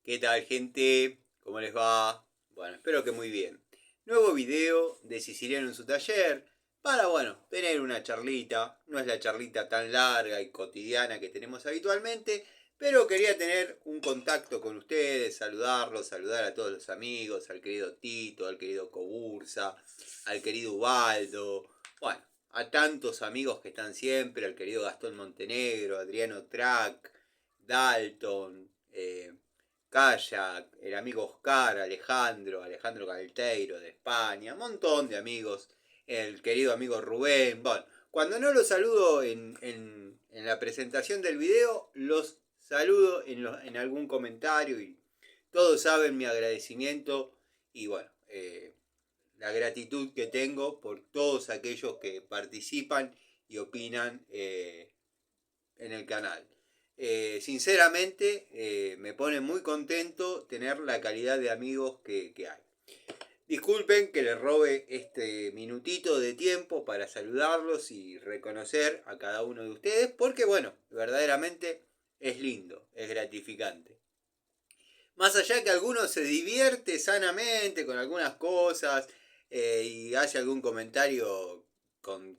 ¿Qué tal, gente? ¿Cómo les va? Bueno, espero que muy bien. Nuevo video de Siciliano en su taller para, tener una charlita. No es la charlita tan larga y cotidiana que tenemos habitualmente, pero quería tener un contacto con ustedes, saludarlos, saludar a todos los amigos, al querido Tito, al querido Cobursa, al querido Ubaldo, bueno, a tantos amigos que están siempre, al querido Gastón Montenegro, Adriano Track, Dalton, Kayak, el amigo Oscar, Alejandro Calteiro de España, un montón de amigos, el querido amigo Rubén. Bueno, cuando no los saludo en la presentación del video, los saludo en algún comentario y todos saben mi agradecimiento y la gratitud que tengo por todos aquellos que participan y opinan en el canal. Sinceramente, me pone muy contento tener la calidad de amigos que hay. Disculpen que les robe este minutito de tiempo para saludarlos y reconocer a cada uno de ustedes, porque verdaderamente es lindo, es gratificante. Más allá que alguno se divierte sanamente con algunas cosas y hace algún comentario con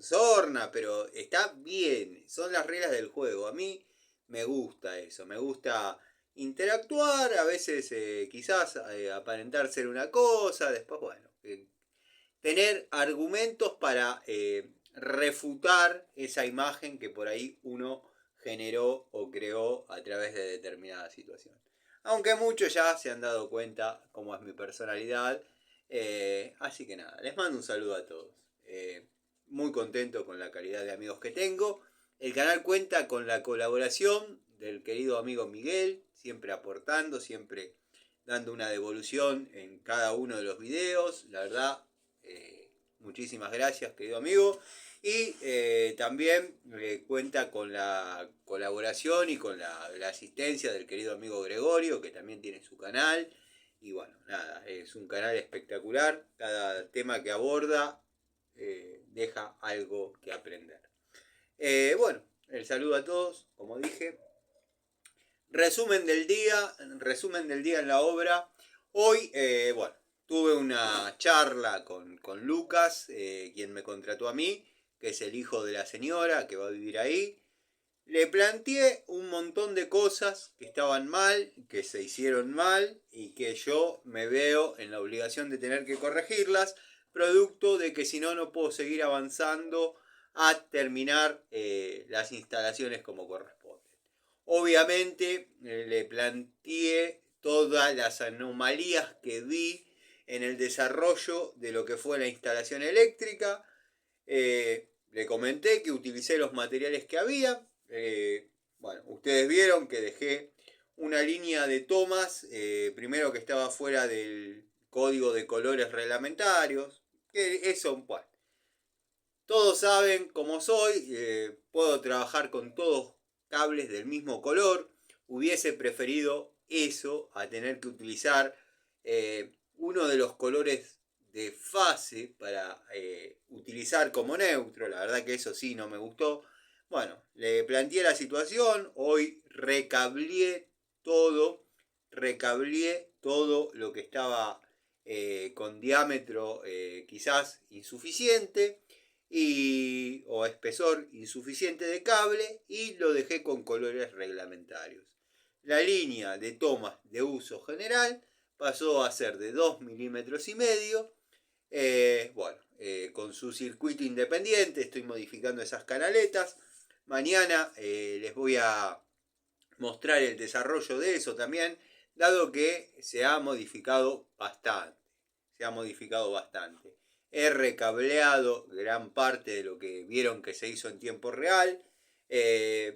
sorna, pero está bien, son las reglas del juego. A mí me gusta eso, me gusta interactuar, a veces quizás aparentar ser una cosa, después tener argumentos para refutar esa imagen que por ahí uno generó o creó a través de determinada situación. Aunque muchos ya se han dado cuenta cómo es mi personalidad. Así que nada, les mando un saludo a todos. Muy contento con la calidad de amigos que tengo. El canal cuenta con la colaboración del querido amigo Miguel, siempre aportando, siempre dando una devolución en cada uno de los videos. La verdad, muchísimas gracias, querido amigo. Y también cuenta con la colaboración y con la asistencia del querido amigo Gregorio, que también tiene su canal. Y bueno, nada, es un canal espectacular. Cada tema que aborda deja algo que aprender. El saludo a todos, como dije. Resumen del día en la obra. Hoy, tuve una charla con Lucas, quien me contrató a mí, que es el hijo de la señora que va a vivir ahí. Le planteé un montón de cosas que estaban mal, que se hicieron mal y que yo me veo en la obligación de tener que corregirlas, producto de que si no, no puedo seguir avanzando a terminar las instalaciones como corresponde. Obviamente le planteé todas las anomalías que vi en el desarrollo de lo que fue la instalación eléctrica. Le comenté que utilicé los materiales que había. Ustedes vieron que dejé una línea de tomas, primero que estaba fuera del código de colores reglamentarios. Que eso, todos saben cómo soy, puedo trabajar con todos cables del mismo color. Hubiese preferido eso a tener que utilizar uno de los colores de fase para utilizar como neutro. La verdad que eso sí no me gustó. Bueno, le planteé la situación. Hoy recableé todo lo que estaba con diámetro quizás insuficiente o espesor insuficiente de cable, y lo dejé con colores reglamentarios. La línea de tomas de uso general pasó a ser de 2 milímetros y medio. Con su circuito independiente estoy modificando esas canaletas. Mañana les voy a mostrar el desarrollo de eso también, dado que se ha modificado bastante. He recableado gran parte de lo que vieron que se hizo en tiempo real,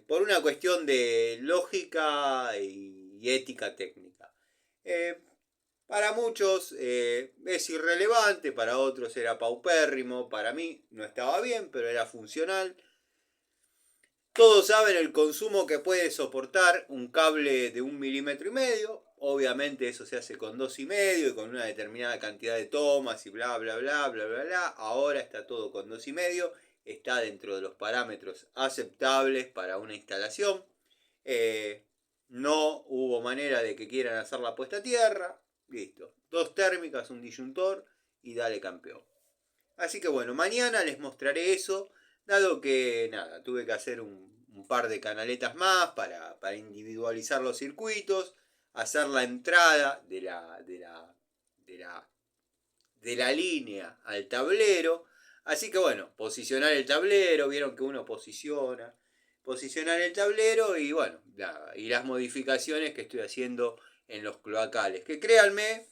por una cuestión de lógica y ética técnica. Para muchos es irrelevante, para otros era paupérrimo, para mí no estaba bien, pero era funcional. Todos saben el consumo que puede soportar un cable de 1,5 milímetros. Obviamente eso se hace con 2,5 y con una determinada cantidad de tomas y bla bla bla bla bla bla. Ahora está todo con 2,5. Está dentro de los parámetros aceptables para una instalación. no hubo manera de que quieran hacer la puesta a tierra. Listo. 2 térmicas, un disyuntor y dale campeón. Así que bueno, mañana les mostraré eso. Dado que nada, tuve que hacer un par de canaletas más para individualizar los circuitos. Hacer la entrada de la línea al tablero. Así que bueno, posicionar el tablero. Vieron que uno posicionar el tablero y bueno, nada, y las modificaciones que estoy haciendo en los cloacales, que créanme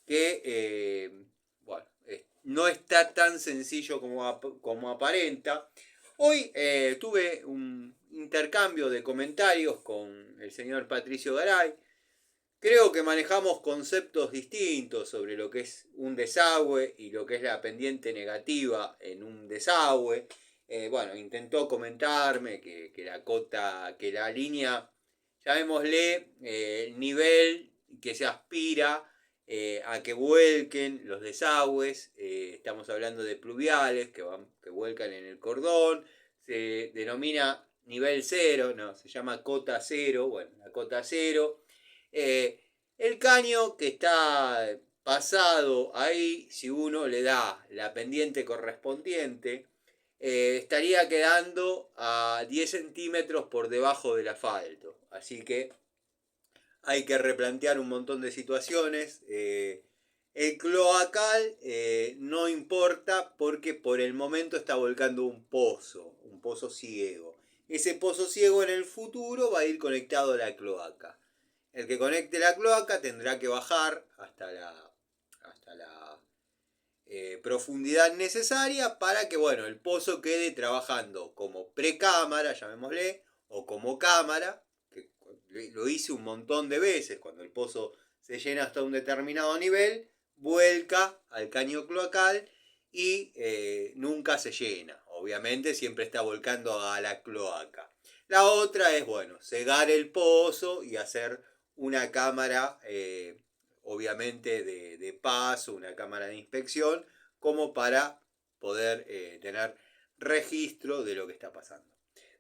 que bueno, no está tan sencillo como aparenta. Hoy tuve un intercambio de comentarios con el señor Patricio Garay. Creo que manejamos conceptos distintos sobre lo que es un desagüe y lo que es la pendiente negativa en un desagüe. Bueno, intentó comentarme que la cota, que la línea, llamémosle, nivel que se aspira a que vuelquen los desagües. Estamos hablando de pluviales que vuelcan en el cordón. Se denomina nivel cero, no, se llama cota cero. Bueno, la cota cero. El caño que está pasado ahí, si uno le da la pendiente correspondiente, estaría quedando a 10 centímetros por debajo del asfalto. Así que hay que replantear un montón de situaciones. El cloacal no importa porque por el momento está volcando un pozo ciego. Ese pozo ciego en el futuro va a ir conectado a la cloaca. El que conecte la cloaca tendrá que bajar hasta la profundidad necesaria para que bueno, el pozo quede trabajando como precámara, llamémosle, o como cámara, que lo hice un montón de veces. Cuando el pozo se llena hasta un determinado nivel, vuelca al caño cloacal y nunca se llena. Obviamente siempre está volcando a la cloaca. La otra es, bueno, cegar el pozo y hacer una cámara, obviamente de paso, una cámara de inspección, como para poder tener registro de lo que está pasando.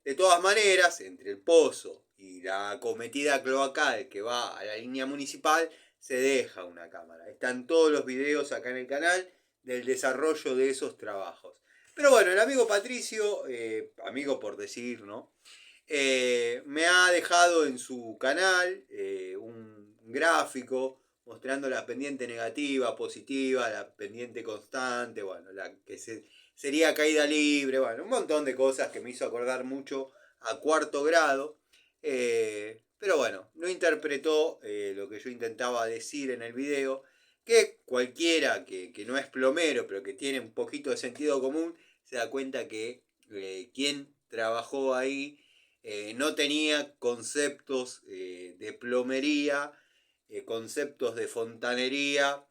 De todas maneras, entre el pozo y la acometida cloacal que va a la línea municipal, se deja una cámara. Están todos los videos acá en el canal del desarrollo de esos trabajos. Pero bueno, el amigo Patricio, amigo por decir, ¿no? Me ha dejado en su canal un gráfico mostrando la pendiente negativa, positiva, la pendiente constante, bueno, la que sería caída libre, bueno, un montón de cosas que me hizo acordar mucho a cuarto grado. Pero bueno, no interpretó lo que yo intentaba decir en el video, que cualquiera que no es plomero, pero que tiene un poquito de sentido común, se da cuenta que quien trabajó ahí no tenía conceptos de plomería, conceptos de fontanería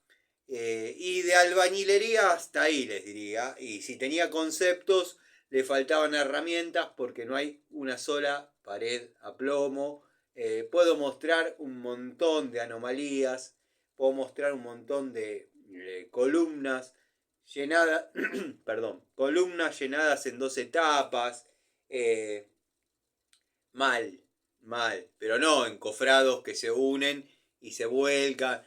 y de albañilería hasta ahí les diría. Y si tenía conceptos, le faltaban herramientas porque no hay una sola pared a plomo. Puedo mostrar un montón de anomalías, puedo mostrar un montón de columnas llenadas, perdón, columnas llenadas en 2 etapas. Mal, pero no encofrados que se unen y se vuelcan.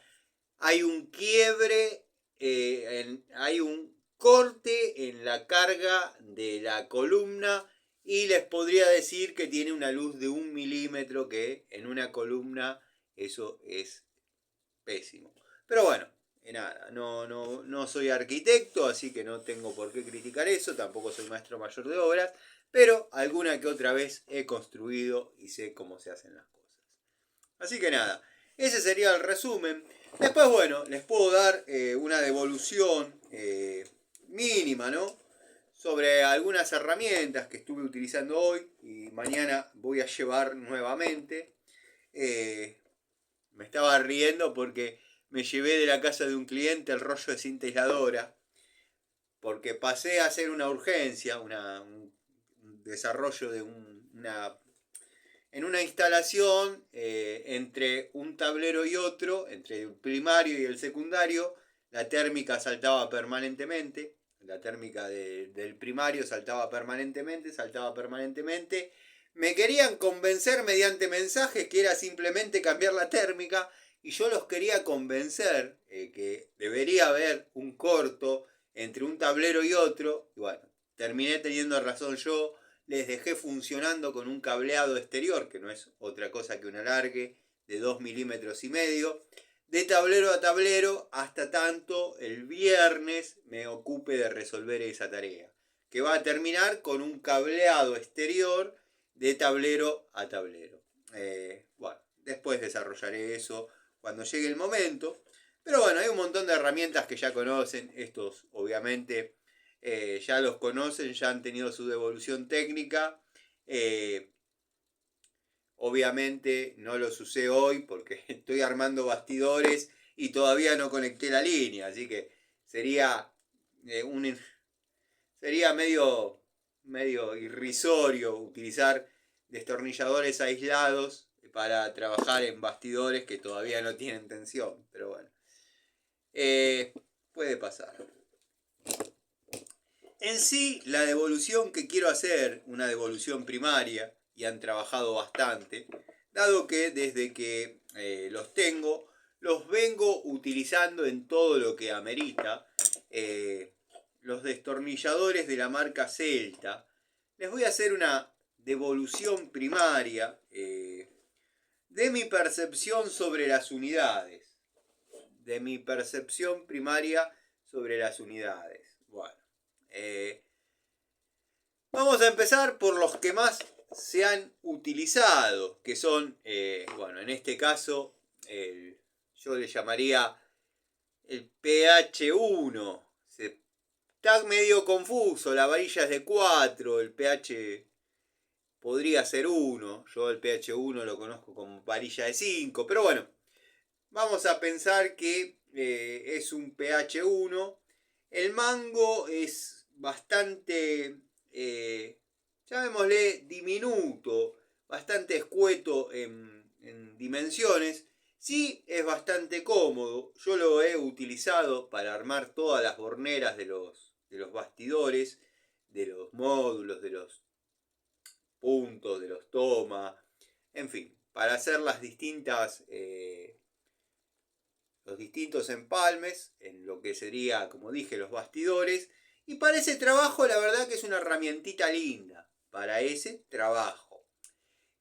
Hay un quiebre, hay un corte en la carga de la columna y les podría decir que tiene una luz de 1 milímetro, que en una columna eso es pésimo. Pero bueno, nada, no soy arquitecto, así que no tengo por qué criticar eso, tampoco soy maestro mayor de obras, pero alguna que otra vez he construido y sé cómo se hacen las cosas. Así que nada, ese sería el resumen. Después, bueno, les puedo dar una devolución mínima, ¿no? Sobre algunas herramientas que estuve utilizando hoy y mañana voy a llevar nuevamente. Me estaba riendo porque me llevé de la casa de un cliente el rollo de cinta aisladora, porque pasé a hacer una urgencia, un desarrollo de en una instalación entre un tablero y otro, entre el primario y el secundario, la térmica saltaba permanentemente, la térmica del primario saltaba permanentemente, Me querían convencer mediante mensajes que era simplemente cambiar la térmica y yo los quería convencer que debería haber un corto entre un tablero y otro. Y bueno, terminé teniendo razón yo, les dejé funcionando con un cableado exterior, que no es otra cosa que un alargue de 2,5 milímetros, de tablero a tablero hasta tanto el viernes me ocupe de resolver esa tarea, que va a terminar con un cableado exterior de tablero a tablero. Bueno, después desarrollaré eso cuando llegue el momento. Pero bueno, hay un montón de herramientas que ya conocen. Estos obviamente ya los conocen, ya han tenido su devolución técnica. Obviamente no los usé hoy porque estoy armando bastidores y todavía no conecté la línea. Así que sería, sería medio irrisorio utilizar destornilladores aislados para trabajar en bastidores que todavía no tienen tensión. Pero bueno, puede pasar. En sí, la devolución que quiero hacer, una devolución primaria, y han trabajado bastante, dado que desde que los tengo, los vengo utilizando en todo lo que amerita. Los destornilladores de la marca Celta, les voy a hacer una devolución primaria de mi percepción sobre las unidades. De mi percepción primaria sobre las unidades. Bueno, vamos a empezar por los que más se han utilizado, que son, bueno, en este caso, yo le llamaría el pH1. Está medio confuso, la varilla es de 4, el pH podría ser 1, yo el pH1 lo conozco como varilla de 5, pero bueno, vamos a pensar que es un pH1. El mango es bastante, llamémosle diminuto, bastante escueto en dimensiones. Sí, es bastante cómodo. Yo lo he utilizado para armar todas las borneras de los bastidores, de los módulos, de los puntos, de los tomas, en fin, para hacer las distintas, los distintos empalmes en lo que sería, como dije, los bastidores. Y para ese trabajo la verdad que es una herramientita linda, para ese trabajo.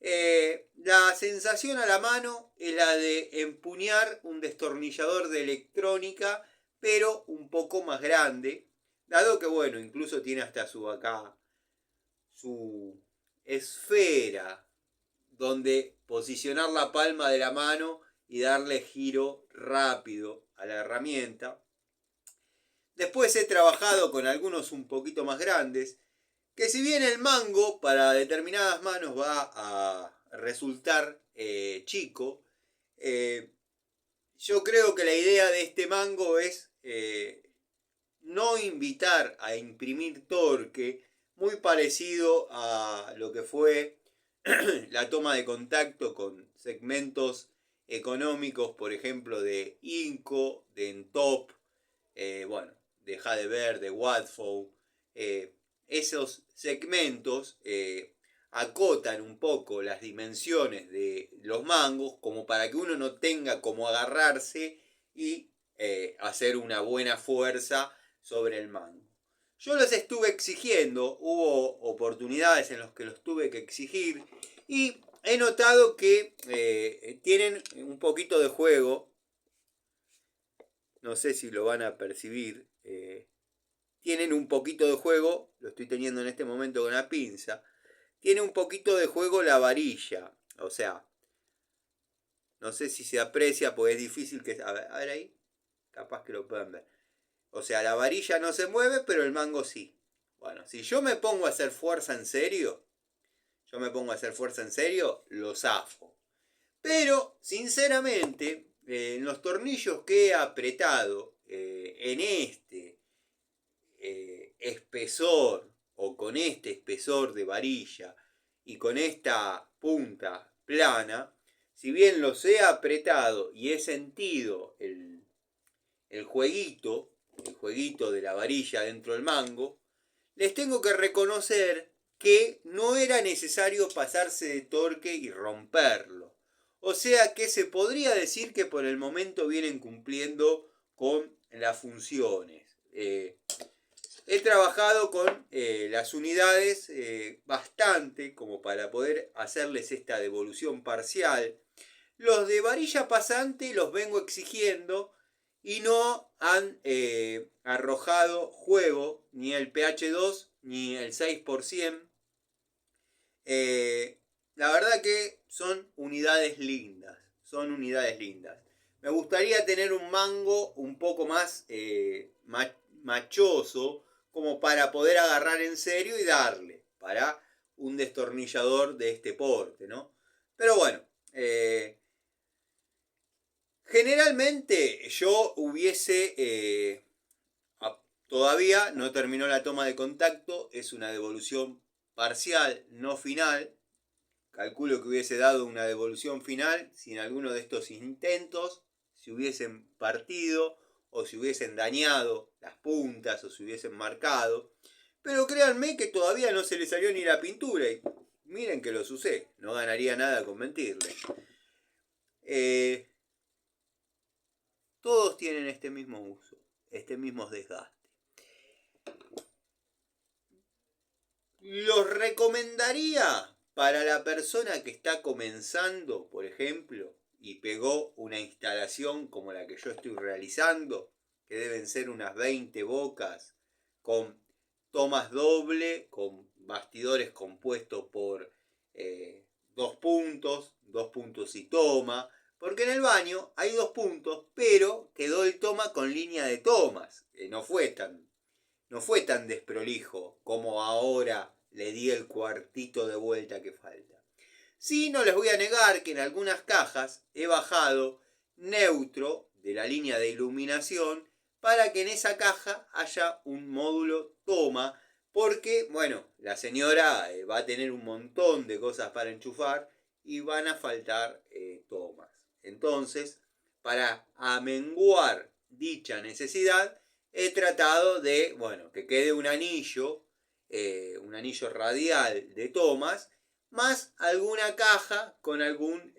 La sensación a la mano es la de empuñar un destornillador de electrónica, pero un poco más grande, dado que bueno, incluso tiene hasta su esfera donde posicionar la palma de la mano y darle giro rápido a la herramienta. Después he trabajado con algunos un poquito más grandes, que si bien el mango para determinadas manos va a resultar chico, yo creo que la idea de este mango es no invitar a imprimir torque, muy parecido a lo que fue la toma de contacto con segmentos económicos, por ejemplo, de Inco, de Entop, bueno, de Jadever, de Watfow. Esos segmentos acotan un poco las dimensiones de los mangos como para que uno no tenga como agarrarse y hacer una buena fuerza sobre el mango. Yo los estuve exigiendo, hubo oportunidades en las que los tuve que exigir y he notado que tienen un poquito de juego. No sé si lo van a percibir. Tienen un poquito de juego, lo estoy teniendo en este momento con la pinza. Tiene un poquito de juego la varilla. O sea, no sé si se aprecia porque es difícil que... A ver ahí, capaz que lo puedan ver. O sea, la varilla no se mueve, pero el mango sí. Bueno, si yo me pongo a hacer fuerza en serio, lo zafo. Pero, sinceramente, en los tornillos que he apretado en este espesor o con este espesor de varilla y con esta punta plana, si bien los he apretado y he sentido el jueguito de la varilla dentro del mango, les tengo que reconocer que no era necesario pasarse de torque y romperlo. O sea que se podría decir que por el momento vienen cumpliendo con las funciones. He trabajado con las unidades bastante como para poder hacerles esta devolución parcial. Los de varilla pasante los vengo exigiendo y no han arrojado juego ni el pH2 ni el 6%. La verdad que son unidades lindas. Son unidades lindas. Me gustaría tener un mango un poco más machoso como para poder agarrar en serio y darle para un destornillador de este porte, ¿no? Pero bueno, generalmente yo hubiese, todavía no terminó la toma de contacto, es una devolución parcial, no final. Calculo que hubiese dado una devolución final si en alguno de estos intentos se hubiesen partido o se hubiesen dañado las puntas o se hubiesen marcado. Pero créanme que todavía no se le salió ni la pintura y miren que los usé, no ganaría nada con mentirles. Todos tienen este mismo uso, este mismo desgaste. Los recomendaría para la persona que está comenzando, por ejemplo, y pegó una instalación como la que yo estoy realizando, que deben ser unas 20 bocas, con tomas doble, con bastidores compuestos por 2 puntos y toma, porque en el baño hay 2 puntos, pero quedó el toma con línea de tomas, no fue tan desprolijo como ahora le di el cuartito de vuelta que falta. Sí, no les voy a negar que en algunas cajas he bajado neutro de la línea de iluminación para que en esa caja haya un módulo toma, porque, bueno, la señora va a tener un montón de cosas para enchufar y van a faltar tomas. Entonces, para amenguar dicha necesidad, he tratado de, bueno, que quede un anillo radial de tomas, más alguna caja con algún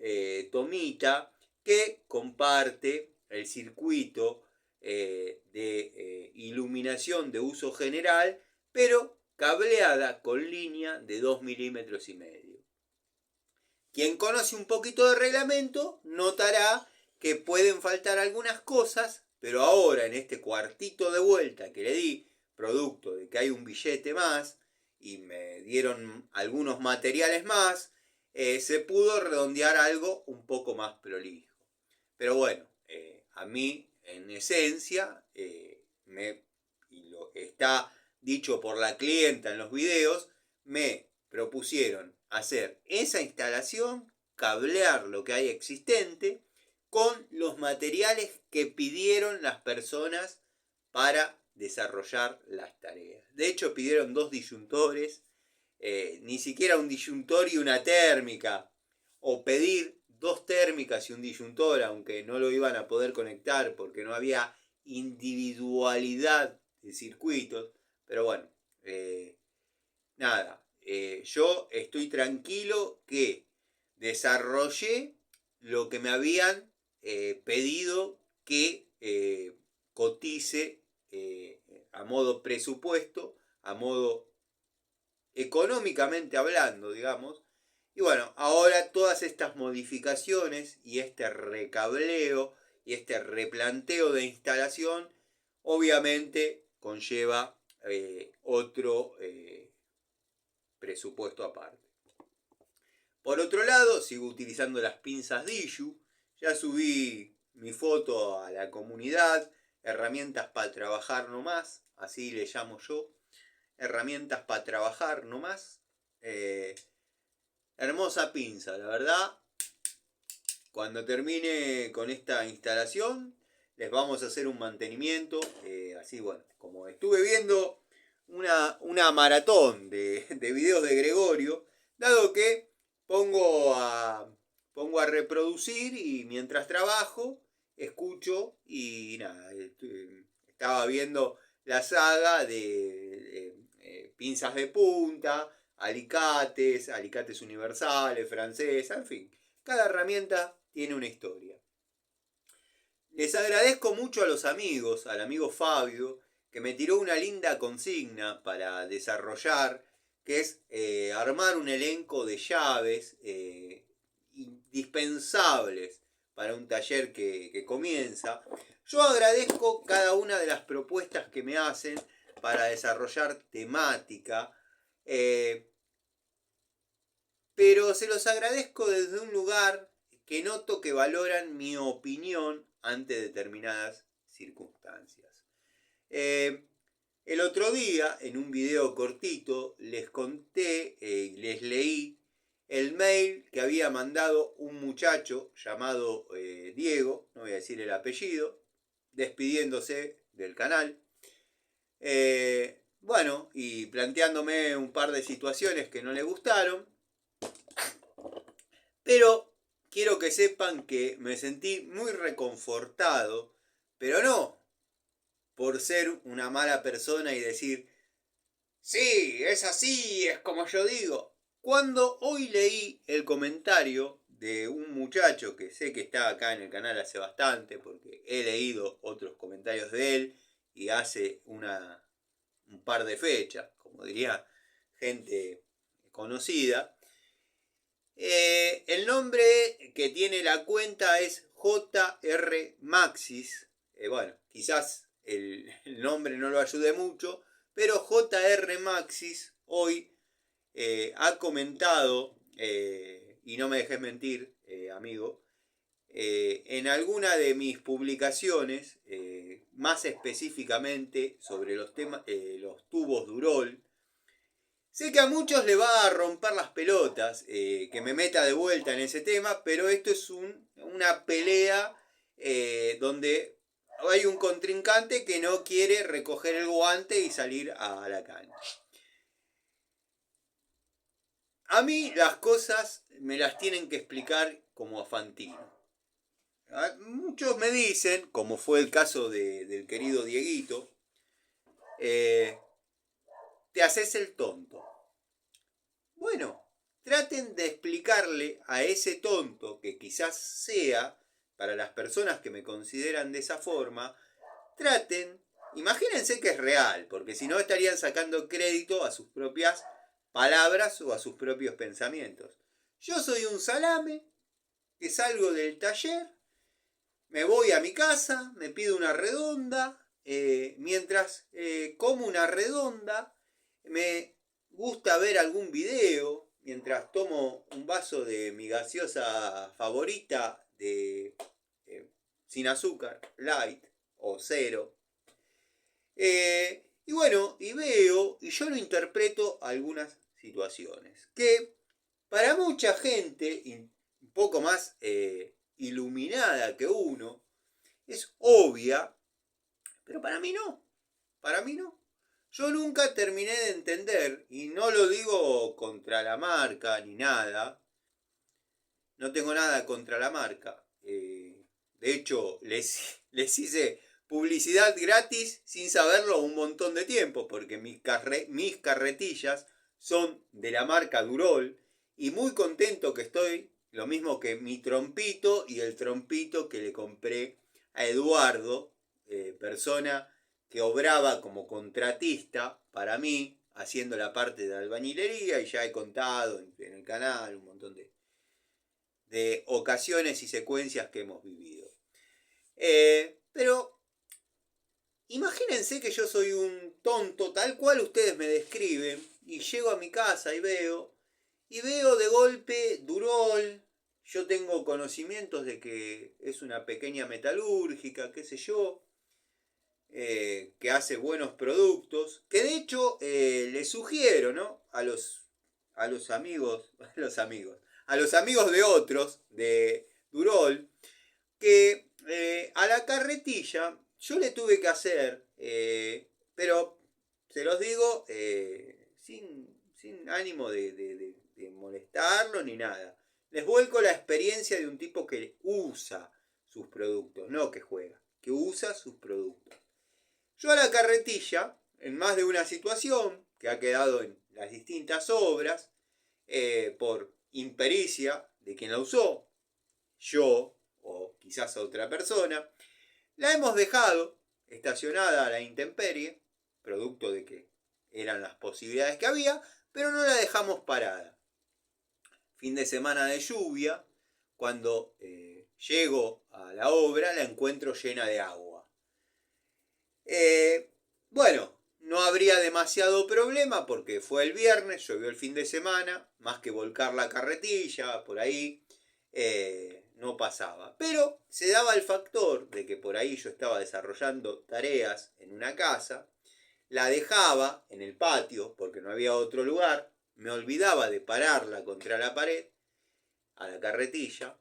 tomita que comparte el circuito de iluminación de uso general, pero cableada con línea de 2,5 milímetros. Quien conoce un poquito de reglamento notará que pueden faltar algunas cosas, pero ahora en este cuartito de vuelta que le di, producto de que hay un billete más y me dieron algunos materiales más, se pudo redondear algo un poco más prolijo. Pero bueno, a mí en esencia, y lo está dicho por la clienta en los videos, me propusieron hacer esa instalación, cablear lo que hay existente con los materiales que pidieron las personas para desarrollar las tareas. De hecho, pidieron 2 disyuntores, ni siquiera un disyuntor y una térmica, o pedir 2 térmicas y un disyuntor, aunque no lo iban a poder conectar porque no había individualidad de circuitos. Pero bueno, nada, yo estoy tranquilo que desarrollé lo que me habían pedido que cotice a modo presupuesto, a modo económicamente hablando, digamos. Y bueno, ahora todas estas modificaciones y este recableo y este replanteo de instalación obviamente conlleva otro presupuesto aparte. Por otro lado, sigo utilizando las pinzas Diju. Ya subí mi foto a la comunidad. Herramientas para trabajar nomás. Así le llamo yo. Herramientas para trabajar nomás. Hermosa pinza, la verdad. Cuando termine con esta instalación, les vamos a hacer un mantenimiento. Así, bueno, como estuve viendo una maratón de videos de Gregorio, dado que pongo a reproducir y mientras trabajo, escucho y nada, estaba viendo la saga de pinzas de punta, alicates, alicates universales, francesa, en fin. Cada herramienta tiene una historia. Les agradezco mucho a los amigos, al amigo Fabio, que me tiró una linda consigna para desarrollar, que es armar un elenco de llaves indispensables para un taller que comienza. Yo agradezco cada una de las propuestas que me hacen para desarrollar temática, pero se los agradezco desde un lugar que noto que valoran mi opinión ante determinadas circunstancias. El otro día, en un video cortito, les conté, les leí el mail que había mandado un muchacho llamado Diego, no voy a decir el apellido, despidiéndose del canal. Bueno, y planteándome un par de situaciones que no le gustaron. Pero quiero que sepan que me sentí muy reconfortado, pero no por ser una mala persona y decir, sí, es así, es como yo digo. Cuando hoy leí el comentario de un muchacho que sé que está acá en el canal hace bastante, porque he leído otros comentarios de él y hace un par de fechas, como diría gente conocida. El nombre que tiene la cuenta es JR Maxis. Bueno, quizás el nombre no lo ayude mucho, pero JR Maxis hoy ha comentado, y no me dejes mentir, amigo, en alguna de mis publicaciones, más específicamente sobre los tubos Durol. Sé que a muchos le va a romper las pelotas que me meta de vuelta en ese tema, pero esto es una pelea donde hay un contrincante que no quiere recoger el guante y salir a la cancha. A mí las cosas me las tienen que explicar como a Fantino. Muchos me dicen, como fue el caso del querido Dieguito, te haces el tonto. Bueno, traten de explicarle a ese tonto, que quizás sea, para las personas que me consideran de esa forma, imagínense que es real, porque si no estarían sacando crédito a sus propias palabras o a sus propios pensamientos. Yo soy un salame que salgo del taller, me voy a mi casa, me pido una redonda, mientras como una redonda, me gusta ver algún video, mientras tomo un vaso de mi gaseosa favorita sin azúcar, light o cero. Y bueno, y veo, y yo lo interpreto algunas situaciones que para mucha gente un poco más iluminada que uno es obvia, pero para mí no. Para mí no. Yo nunca terminé de entender, y no lo digo contra la marca ni nada, no tengo nada contra la marca. De hecho, les hice publicidad gratis sin saberlo un montón de tiempo, porque mis carretillas son de la marca Durol, y muy contento que estoy, lo mismo que mi trompito y el trompito que le compré a Eduardo, persona que obraba como contratista para mí, haciendo la parte de albañilería, y ya he contado en el canal un montón de ocasiones y secuencias que hemos vivido. Pero imagínense que yo soy un tonto tal cual ustedes me describen, y llego a mi casa y veo de golpe Durol. Yo tengo conocimientos de que es una pequeña metalúrgica, qué sé yo, que hace buenos productos, que de hecho les sugiero, ¿no? a los amigos, a los amigos de otros, de Durol, que a la carretilla yo le tuve que hacer, pero se los digo sin ánimo de molestarlo ni nada. Les vuelco la experiencia de un tipo que usa sus productos, no que juega, que usa sus productos. Yo a la carretilla, en más de una situación, que ha quedado en las distintas obras, por impericia de quien la usó, yo o quizás otra persona, la hemos dejado estacionada a la intemperie, producto de que eran las posibilidades que había, pero no la dejamos parada. Fin de semana de lluvia, cuando llego a la obra, la encuentro llena de agua. Bueno, no habría demasiado problema porque fue el viernes, llovió el fin de semana, más que volcar la carretilla por ahí, no pasaba. Pero se daba el factor de que por ahí yo estaba desarrollando tareas en una casa, la dejaba en el patio porque no había otro lugar, me olvidaba de pararla contra la pared, a la carretilla,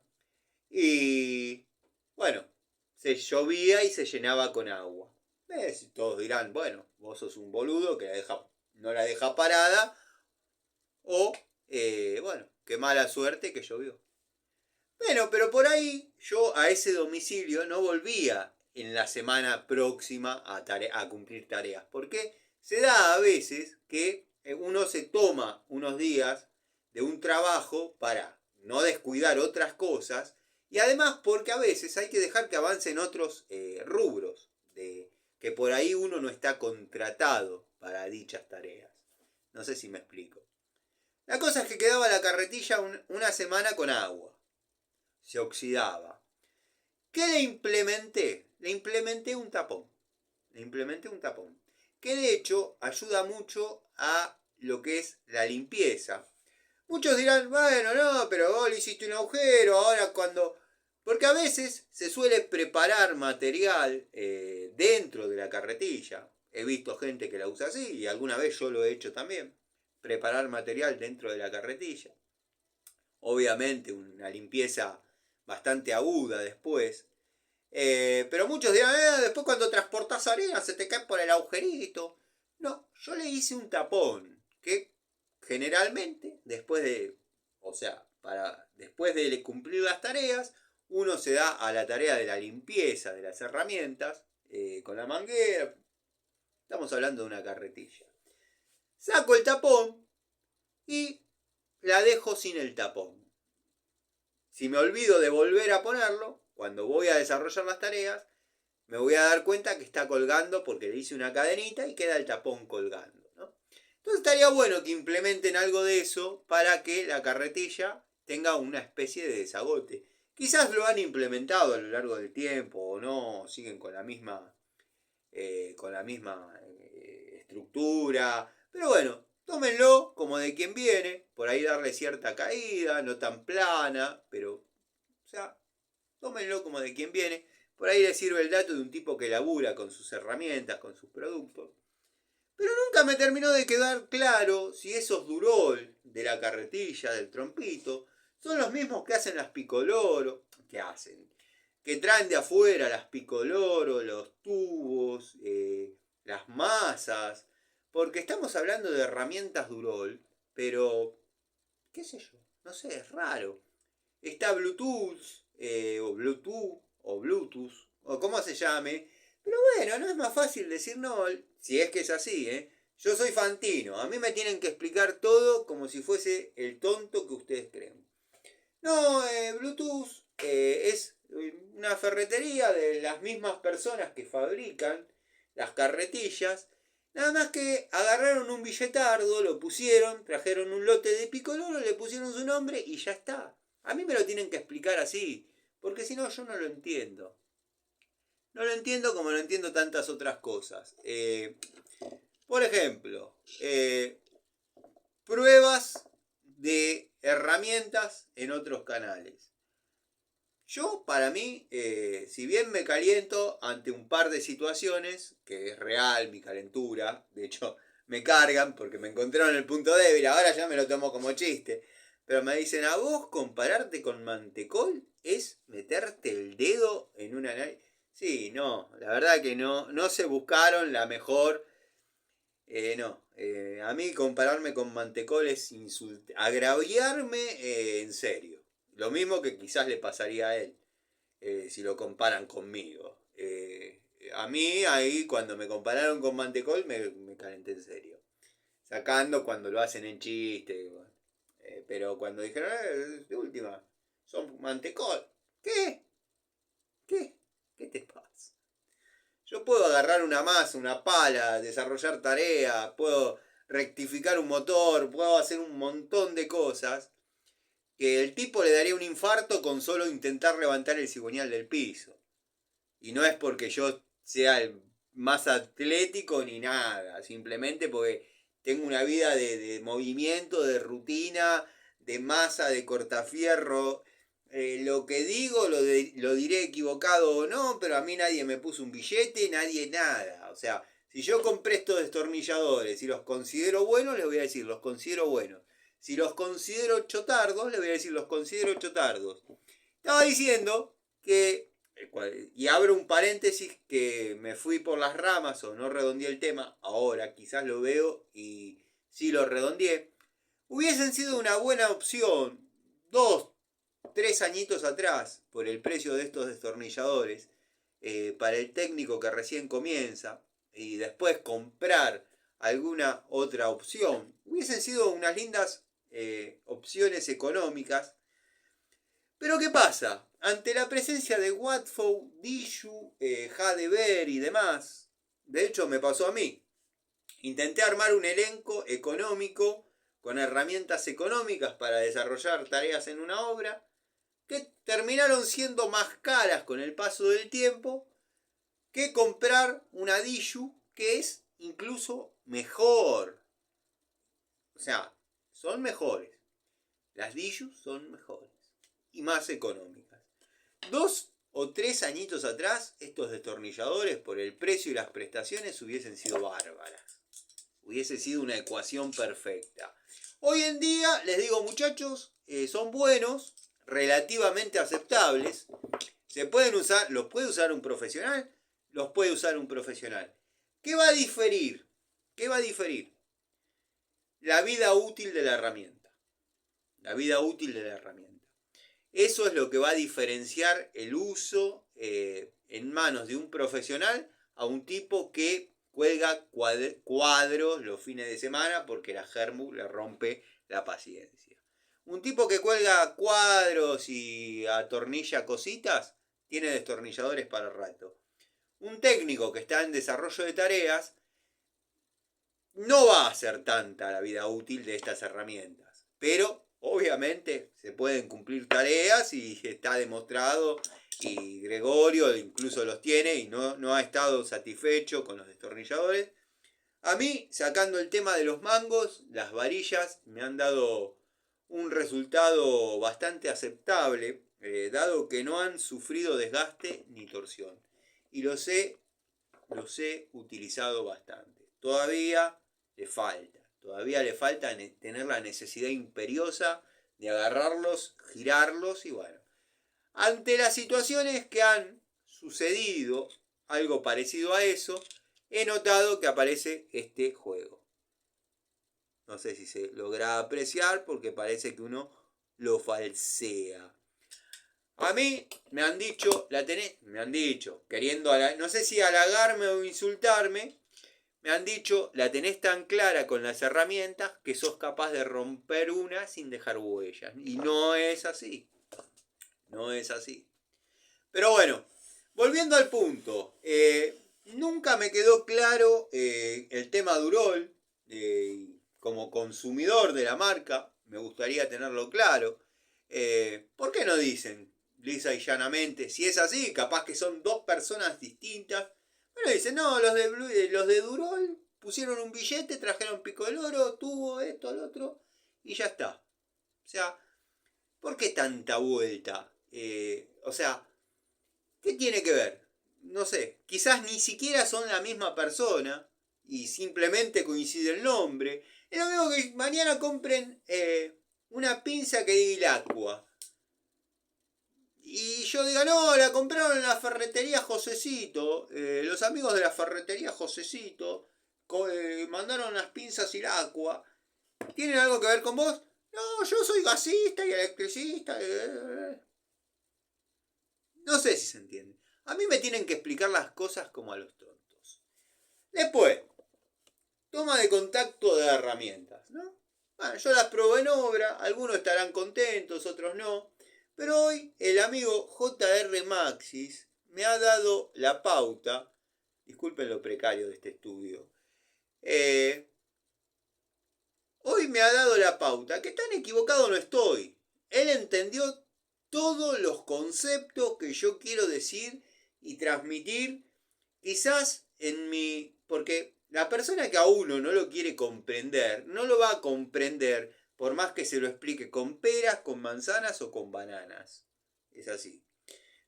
y bueno, se llovía y se llenaba con agua. Todos dirán, bueno, vos sos un boludo que no la deja parada, o bueno, qué mala suerte que llovió. Bueno, pero por ahí yo a ese domicilio no volvía en la semana próxima a cumplir tareas, porque se da a veces que uno se toma unos días de un trabajo para no descuidar otras cosas, y además porque a veces hay que dejar que avancen otros rubros, que por ahí uno no está contratado para dichas tareas. No sé si me explico. La cosa es que quedaba la carretilla una semana con agua. Se oxidaba. ¿Qué le implementé? Le implementé un tapón. Que de hecho ayuda mucho a lo que es la limpieza. Muchos dirán, bueno, no, pero vos le hiciste un agujero, ahora cuando... Porque a veces se suele preparar material dentro de la carretilla. He visto gente que la usa así y alguna vez yo lo he hecho también. Preparar material dentro de la carretilla. Obviamente una limpieza bastante aguda después. Pero muchos dirán, después cuando transportas arena se te cae por el agujerito. No, yo le hice un tapón que generalmente después de cumplir las tareas, uno se da a la tarea de la limpieza de las herramientas con la manguera. Estamos hablando de una carretilla. Saco el tapón y la dejo sin el tapón. Si me olvido de volver a ponerlo, cuando voy a desarrollar las tareas, me voy a dar cuenta que está colgando porque le hice una cadenita y queda el tapón colgando, ¿no? Entonces estaría bueno que implementen algo de eso para que la carretilla tenga una especie de desagote. Quizás lo han implementado a lo largo del tiempo o no, siguen con la misma estructura, pero bueno, tómenlo como de quien viene, por ahí darle cierta caída, no tan plana, pero, o sea, tómenlo como de quien viene. Por ahí les sirve el dato de un tipo que labura con sus herramientas, con sus productos. Pero nunca me terminó de quedar claro si esos Durol de la carretilla, del trompito, son los mismos que hacen las Picoloro, que traen de afuera las Picoloro, los tubos, las masas, porque estamos hablando de herramientas Durol, pero, qué sé yo, no sé, es raro. Está Bluetooth, o Bluetooth, o como se llame, pero bueno, no es más fácil decir no, si es que es así, ¿eh? Yo soy Fantino, a mí me tienen que explicar todo como si fuese el tonto que ustedes creen. No, Bluetooth es una ferretería de las mismas personas que fabrican las carretillas. Nada más que agarraron un billetardo, lo pusieron, trajeron un lote de picoloro, le pusieron su nombre y ya está. A mí me lo tienen que explicar así, porque si no yo no lo entiendo. No lo entiendo como no entiendo tantas otras cosas. Por ejemplo, pruebas de herramientas en otros canales. Yo, para mí, si bien me caliento ante un par de situaciones, que es real mi calentura, de hecho me cargan porque me encontraron el punto débil, ahora ya me lo tomo como chiste, pero me dicen, a vos compararte con Mantecol es meterte el dedo en una nariz. Sí, no, la verdad que no se buscaron la mejor. No, a mí compararme con Mantecol es agraviarme en serio. Lo mismo que quizás le pasaría a él, si lo comparan conmigo. A mí ahí cuando me compararon con Mantecol me calenté en serio. sacando cuando lo hacen en chiste. Pero cuando dijeron, de última, son mantecol. ¿Qué? ¿Qué? ¿Qué te pasa? Yo puedo agarrar una masa, una pala, desarrollar tareas, puedo rectificar un motor, puedo hacer un montón de cosas que el tipo le daría un infarto con solo intentar levantar el cigüeñal del piso. Y no es porque yo sea el más atlético ni nada, simplemente porque tengo una vida de movimiento, de rutina, de masa, de cortafierro. Lo que digo lo diré equivocado o no, pero a mí nadie me puso un billete, nadie nada. O sea, si yo compré estos destornilladores y los considero buenos, les voy a decir, los considero buenos. Si los considero chotardos, les voy a decir, los considero chotardos. Estaba diciendo que, y abro un paréntesis que me fui por las ramas o no redondeé el tema, ahora quizás lo veo y sí lo redondeé, hubiesen sido una buena opción 2, 3 añitos atrás por el precio de estos destornilladores para el técnico que recién comienza y después comprar alguna otra opción. Hubiesen sido unas lindas opciones económicas. Pero ¿qué pasa? Ante la presencia de Watford, Dishu, Hadever y demás, de hecho me pasó a mí, intenté armar un elenco económico con herramientas económicas para desarrollar tareas en una obra que terminaron siendo más caras con el paso del tiempo que comprar una Dishu que es incluso mejor. O sea, son mejores. Las Dishu son mejores y más económicas. 2 o 3 añitos atrás, estos destornilladores, por el precio y las prestaciones, hubiesen sido bárbaras. Hubiese sido una ecuación perfecta. Hoy en día, les digo muchachos, son buenos, relativamente aceptables. Se pueden usar, los puede usar un profesional, los puede usar un profesional. ¿Qué va a diferir? ¿Qué va a diferir? La vida útil de la herramienta. La vida útil de la herramienta. Eso es lo que va a diferenciar el uso en manos de un profesional a un tipo que cuelga cuadros los fines de semana porque la germu le rompe la paciencia. Un tipo que cuelga cuadros y atornilla cositas tiene destornilladores para el rato. Un técnico que está en desarrollo de tareas no va a ser tanta la vida útil de estas herramientas, pero obviamente se pueden cumplir tareas y está demostrado y Gregorio incluso los tiene y no ha estado satisfecho con los destornilladores. A mí, sacando el tema de los mangos, las varillas me han dado un resultado bastante aceptable, dado que no han sufrido desgaste ni torsión. Y los he utilizado bastante. Todavía le falta tener la necesidad imperiosa de agarrarlos, girarlos y bueno. Ante las situaciones que han sucedido, algo parecido a eso, he notado que aparece este juego. No sé si se logra apreciar porque parece que uno lo falsea. A mí me han dicho, queriendo, no sé si halagarme o insultarme, me han dicho, la tenés tan clara con las herramientas que sos capaz de romper una sin dejar huellas. Y no es así. No es así. Pero bueno, volviendo al punto. Nunca me quedó claro el tema Durol. Como consumidor de la marca, me gustaría tenerlo claro. ¿Por qué no dicen lisa y llanamente? Si es así, capaz que son dos personas distintas. Bueno, dicen, no, los de Durol pusieron un billete, trajeron pico del oro, tubo, esto, lo otro, y ya está. O sea, ¿por qué tanta vuelta? O sea, ¿qué tiene que ver? No sé, quizás ni siquiera son la misma persona y simplemente coincide el nombre. Es lo mismo que mañana compren una pinza que diga Ilacqua. Y yo diga, no, la compraron en la ferretería Josecito. Los amigos de la ferretería Josecito mandaron unas pinzas Ilacqua. ¿Tienen algo que ver con vos? No, yo soy gasista y electricista. No sé si se entiende. A mí me tienen que explicar las cosas como a los tontos. Después, toma de contacto de herramientas, ¿no? Bueno, yo las probé en obra, algunos estarán contentos, otros no, pero hoy el amigo J.R. Maxis me ha dado la pauta, disculpen lo precario de este estudio, hoy me ha dado la pauta, que tan equivocado no estoy. Él entendió todos los conceptos que yo quiero decir y transmitir, quizás en mi... porque la persona que a uno no lo quiere comprender, no lo va a comprender por más que se lo explique con peras, con manzanas o con bananas. Es así.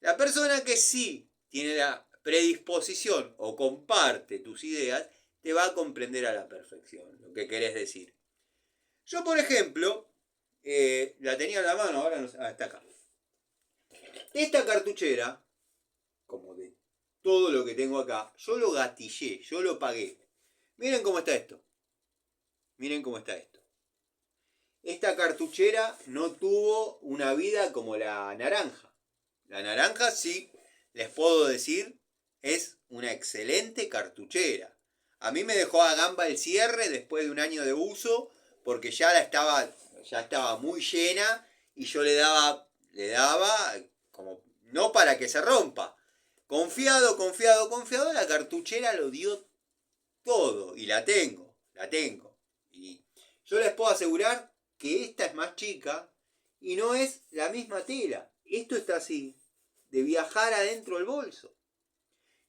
La persona que sí tiene la predisposición o comparte tus ideas, te va a comprender a la perfección lo que querés decir. Yo, por ejemplo, la tenía en la mano, ahora no, está acá. Esta cartuchera, como de todo lo que tengo acá, yo lo gatillé, yo lo pagué. Miren cómo está esto. Miren cómo está esto. Esta cartuchera no tuvo una vida como la naranja. La naranja sí, les puedo decir, es una excelente cartuchera. A mí me dejó a gamba el cierre después de un año de uso, porque ya estaba muy llena y yo le daba como, no para que se rompa. Confiado, la cartuchera lo dio todo y la tengo. Y yo les puedo asegurar que esta es más chica y no es la misma tela. Esto está así, de viajar adentro del bolso.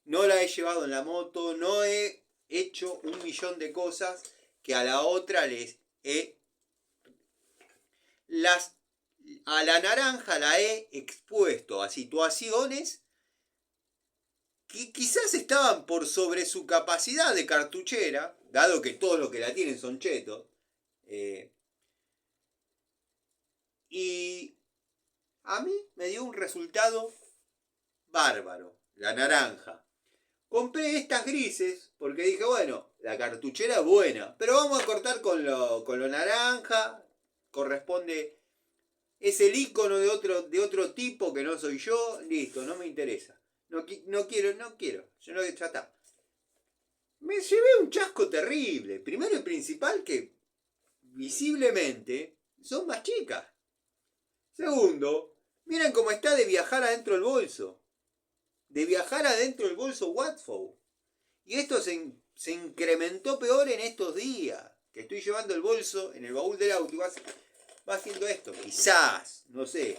No la he llevado en la moto, no he hecho 1.000.000 de cosas que a la otra les he... A la naranja la he expuesto a situaciones que quizás estaban por sobre su capacidad de cartuchera, dado que todos los que la tienen son chetos, y a mí me dio un resultado bárbaro, la naranja. Compré estas grises porque dije, bueno, la cartuchera es buena, pero vamos a cortar con lo naranja, corresponde, es el icono de otro tipo que no soy yo, listo, no me interesa. No quiero, yo no, ya está. Me llevé un chasco terrible. Primero y principal que visiblemente son más chicas. Segundo, miren cómo está de viajar adentro del bolso. De viajar adentro del bolso Watford. Y esto se incrementó peor en estos días. Que estoy llevando el bolso en el baúl del auto y va haciendo esto. Quizás, no sé.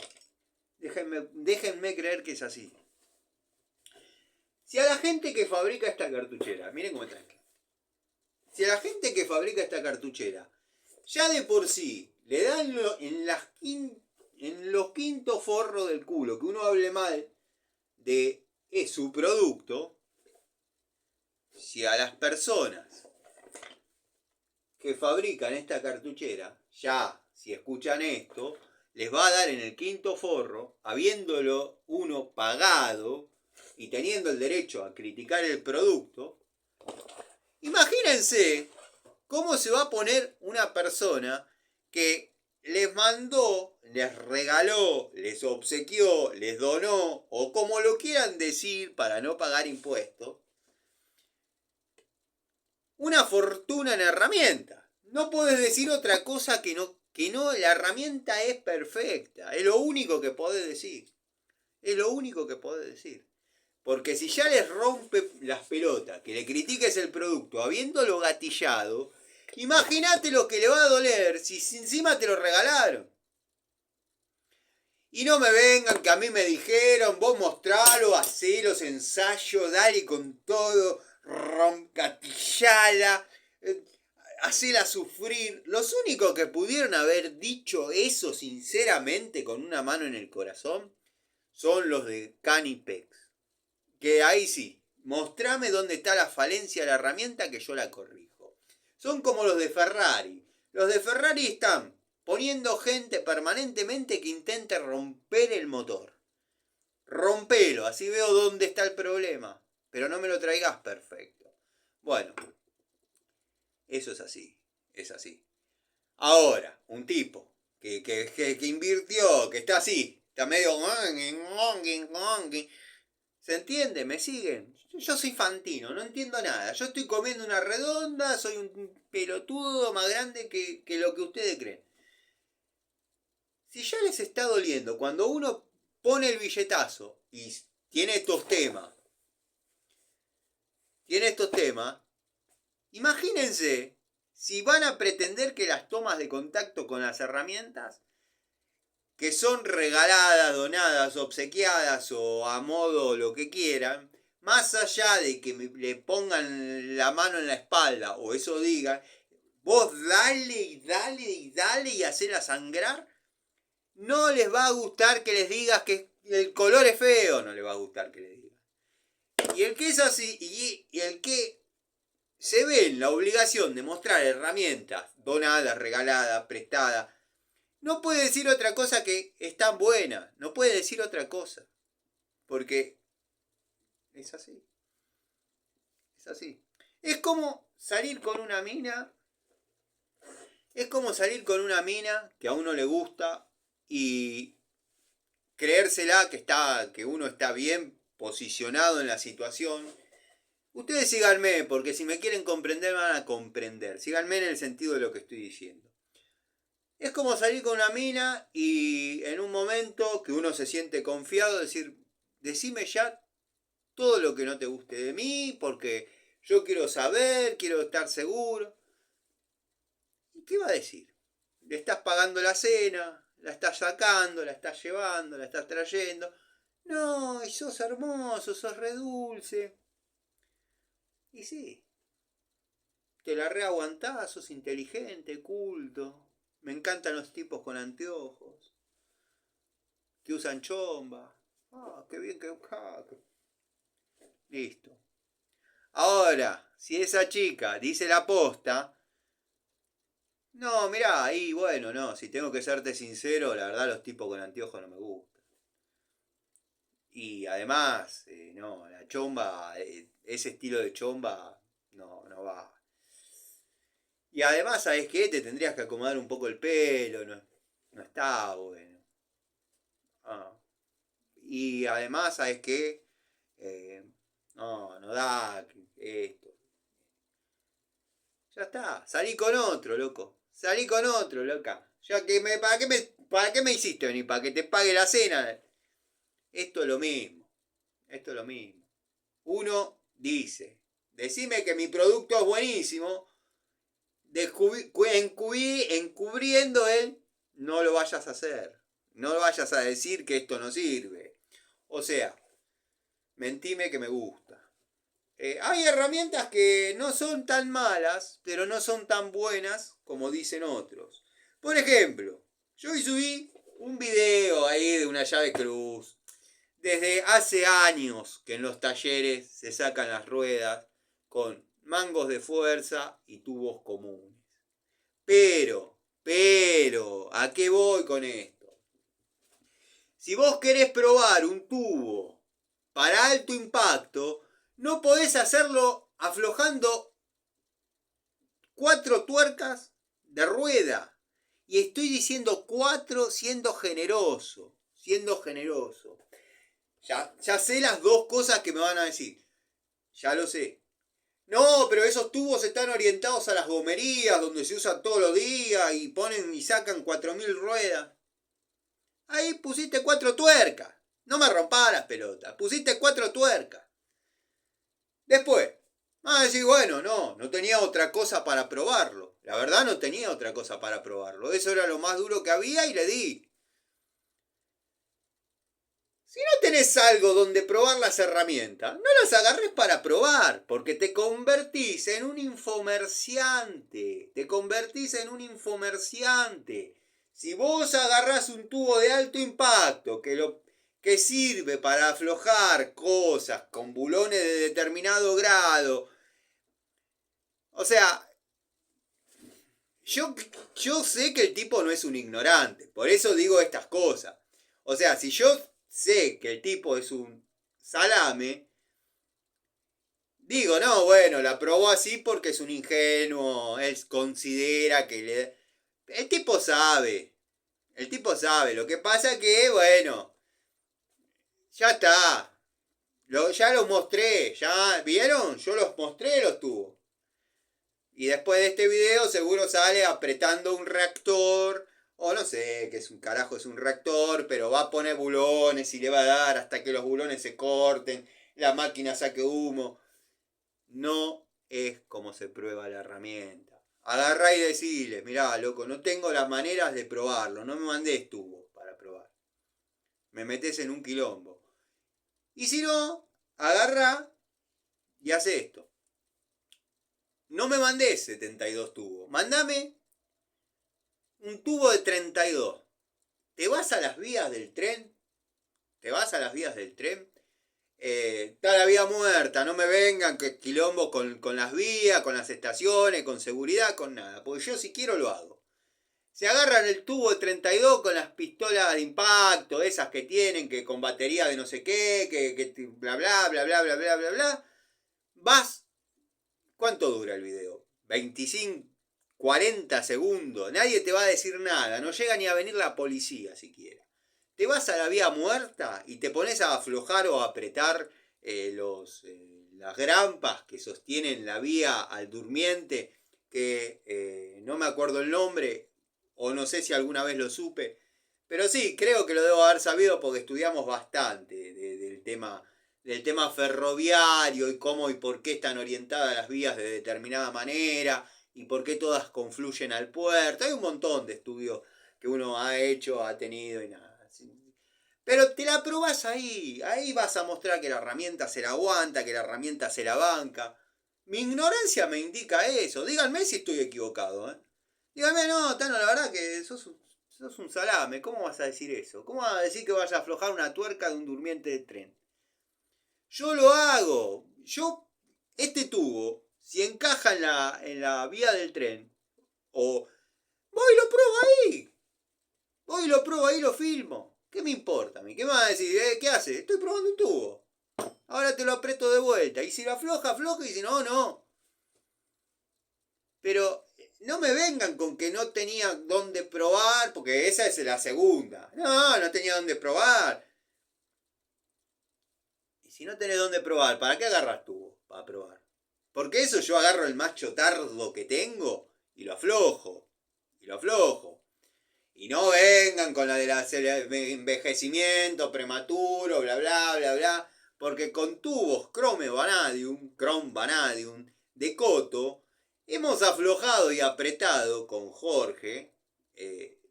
Déjenme creer que es así. Si a la gente que fabrica esta cartuchera, miren cómo está. Si a la gente que fabrica esta cartuchera, ya de por sí, le dan en los quintos forros del culo, que uno hable mal de su producto, si a las personas que fabrican esta cartuchera, ya, si escuchan esto, les va a dar en el quinto forro, habiéndolo uno pagado y teniendo el derecho a criticar el producto, imagínense cómo se va a poner una persona que les mandó, les regaló, les obsequió, les donó, o como lo quieran decir para no pagar impuestos, una fortuna en herramientas. No podés decir otra cosa que no, la herramienta es perfecta. Es lo único que podés decir. Es lo único que podés decir. Porque si ya les rompe las pelotas, que le critiques el producto habiéndolo gatillado, imagínate lo que le va a doler si encima te lo regalaron. Y no me vengan que a mí me dijeron, vos mostralo, hacé los ensayos, dale con todo, gatillala, hacela sufrir. Los únicos que pudieron haber dicho eso sinceramente con una mano en el corazón son los de Canipex. Que ahí sí, mostrame dónde está la falencia de la herramienta que yo la corrijo. Son como los de Ferrari. Los de Ferrari están poniendo gente permanentemente que intente romper el motor. Rompelo, así veo dónde está el problema. Pero no me lo traigas perfecto. Bueno, eso es así, es así. Ahora, un tipo que invirtió, que está así, está medio... ¿Se entiende? ¿Me siguen? Yo soy Fantino, no entiendo nada. Yo estoy comiendo una redonda, soy un pelotudo más grande que lo que ustedes creen. Si ya les está doliendo, cuando uno pone el billetazo y tiene estos temas, imagínense si van a pretender que las tomas de contacto con las herramientas, que son regaladas, donadas, obsequiadas o a modo lo que quieran, más allá de que le pongan la mano en la espalda o eso diga, vos dale y dale y dale y hacela sangrar, no les va a gustar que les digas que el color es feo, no les va a gustar que les digas. Y el que es así, y el que se ve en la obligación de mostrar herramientas donadas, regaladas, prestadas, no puede decir otra cosa que están buenas, no puede decir otra cosa, porque es así, es así. Es como salir con una mina, que a uno le gusta y creérsela que uno está bien posicionado en la situación. Ustedes síganme, porque si me quieren comprender van a comprender. Síganme en el sentido de lo que estoy diciendo. Es como salir con una mina y en un momento que uno se siente confiado, decir, decime ya todo lo que no te guste de mí, porque yo quiero saber, quiero estar seguro. ¿Y qué va a decir? Le estás pagando la cena, la estás sacando, la estás llevando, la estás trayendo. No, y sos hermoso, sos re dulce. Y sí, te la reaguantás, sos inteligente, culto. Me encantan los tipos con anteojos. Que usan chomba. Ah, qué bien que... Listo. Ahora, si esa chica dice la posta... No, mirá, ahí bueno, no. Si tengo que serte sincero, la verdad los tipos con anteojos no me gustan. Y además, no, la chomba, ese estilo de chomba, no va. Y además, ¿sabes qué? Te tendrías que acomodar un poco el pelo, no está bueno. Ah. Y además, ¿sabes qué? No da esto. Ya está, salí con otro, loco. Salí con otro, loca. Ya que ¿para qué me hiciste venir? ¿Para que te pague la cena? Esto es lo mismo. Esto es lo mismo. Uno dice, decime que mi producto es buenísimo, encubriendo él, no lo vayas a hacer. No vayas a decir que esto no sirve. O sea, mentime que me gusta. Hay herramientas que no son tan malas, pero no son tan buenas como dicen otros. Por ejemplo, yo hoy subí un video ahí de una llave cruz. Desde hace años que en los talleres se sacan las ruedas con mangos de fuerza y tubos comunes. Pero, ¿a qué voy con esto? Si vos querés probar un tubo para alto impacto, no podés hacerlo aflojando 4 tuercas de rueda. Y estoy diciendo 4 siendo generoso. Siendo generoso. Ya sé las dos cosas que me van a decir. Ya lo sé. No, pero esos tubos están orientados a las gomerías, donde se usan todos los días y ponen y sacan 4000 ruedas. Ahí pusiste 4 tuercas. No me rompas las pelotas. Pusiste 4 tuercas. Después, vas a decir, bueno, no tenía otra cosa para probarlo. La verdad no tenía otra cosa para probarlo. Eso era lo más duro que había y le di. Si no tenés algo donde probar las herramientas, no las agarres para probar, porque te convertís en un infomerciante. Te convertís en un infomerciante. Si vos agarrás un tubo de alto impacto que sirve para aflojar cosas con bulones de determinado grado, o sea, yo sé que el tipo no es un ignorante, por eso digo estas cosas. O sea, si yo sé que el tipo es un salame, digo, no, bueno, la probó así porque es un ingenuo, él considera que le... El tipo sabe, lo que pasa que, bueno, ya está, Ya los mostré, ya, ¿vieron? Yo los mostré los tubos. Y después de este video seguro sale apretando un reactor, o no sé, que es un carajo, es un reactor, pero va a poner bulones y le va a dar hasta que los bulones se corten, la máquina saque humo. No es como se prueba la herramienta. Agarrá y decile, mirá, loco, no tengo las maneras de probarlo, no me mandés tubos para probar. Me metes en un quilombo. Y si no, agarrá y hace esto. No me mandés 72 tubos, mandame un tubo de 32. Te vas a las vías del tren, te vas a las vías del tren, está la vía muerta, no me vengan que quilombo con las vías, con las estaciones, con seguridad, con nada, porque yo si quiero lo hago. Se agarran el tubo de 32 con las pistolas de impacto, esas que tienen, que con batería de no sé qué, que bla bla bla bla bla bla bla bla. Vas, ¿cuánto dura el video? 25, 40 segundos, nadie te va a decir nada, no llega ni a venir la policía siquiera. Te vas a la vía muerta y te pones a aflojar o a apretar las grampas que sostienen la vía al durmiente, que no me acuerdo el nombre, o no sé si alguna vez lo supe, pero sí, creo que lo debo haber sabido porque estudiamos bastante del tema ferroviario y cómo y por qué están orientadas las vías de determinada manera y por qué todas confluyen al puerto. Hay un montón de estudios que uno ha hecho, ha tenido y nada. Pero te la probás ahí, ahí vas a mostrar que la herramienta se la aguanta, que la herramienta se la banca. Mi ignorancia me indica eso. Díganme si estoy equivocado, ¿eh? Díganme, no, Tano, la verdad que sos un salame. ¿Cómo vas a decir eso? ¿Cómo vas a decir que vas a aflojar una tuerca de un durmiente de tren? Yo lo hago. Este tubo, si encaja en la vía del tren, o voy y lo pruebo ahí. Voy y lo pruebo ahí y lo filmo. ¿Qué me importa a mí? ¿Qué me vas a decir? ¿Qué haces? Estoy probando un tubo. Ahora te lo aprieto de vuelta. Y si lo afloja, afloja. Y si no, no. Pero no me vengan con que no tenía dónde probar, porque esa es la segunda. No, no tenía dónde probar. Y si no tenés dónde probar, ¿para qué agarras tubo? Para probar. Porque eso yo agarro el más chotardo que tengo y lo aflojo. Y lo aflojo. Y no vengan con la del envejecimiento prematuro, bla, bla, bla, bla. Porque con tubos Chrome Vanadium de Coto, hemos aflojado y apretado con Jorge,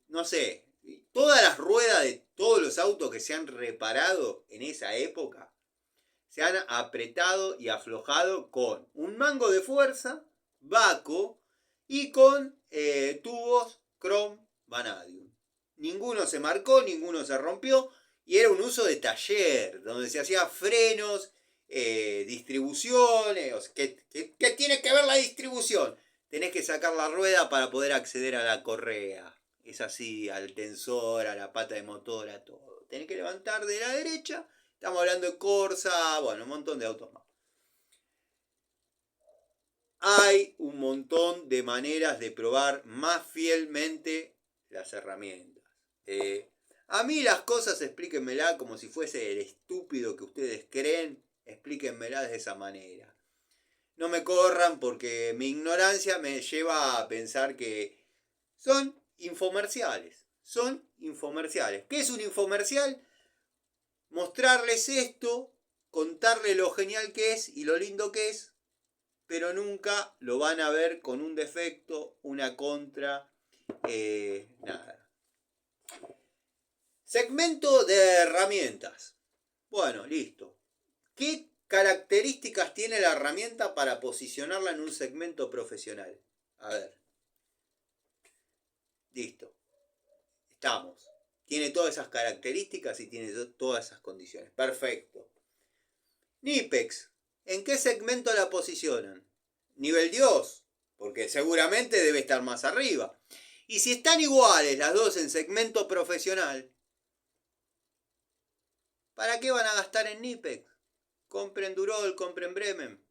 no sé, todas las ruedas de todos los autos que se han reparado en esa época, se han apretado y aflojado con un mango de fuerza, Baco, y con tubos Chrome Vanadium. Ninguno se marcó, ninguno se rompió, y era un uso de taller, donde se hacía frenos, distribuciones. ¿Qué tiene que ver la distribución? Tenés que sacar la rueda para poder acceder a la correa. Es así, al tensor, a la pata de motor, a todo. Tenés que levantar de la derecha. Estamos hablando de Corsa, bueno, un montón de autos más. Hay un montón de maneras de probar más fielmente las herramientas. A mí las cosas explíquenmela como si fuese el estúpido que ustedes creen, explíquenmela de esa manera. No me corran porque mi ignorancia me lleva a pensar que son infomerciales. Son infomerciales. ¿Qué es un infomercial? Mostrarles esto, contarles lo genial que es y lo lindo que es, pero nunca lo van a ver con un defecto, una contra, nada. Segmento de herramientas. Bueno, listo. ¿Qué características tiene la herramienta para posicionarla en un segmento profesional? A ver. Listo. Estamos. Tiene todas esas características y tiene todas esas condiciones. Perfecto. Nipex. ¿En qué segmento la posicionan? Nivel Dios. Porque seguramente debe estar más arriba. Y si están iguales las dos en segmento profesional, ¿para qué van a gastar en Nipex? Compren Durol, compren Bremen.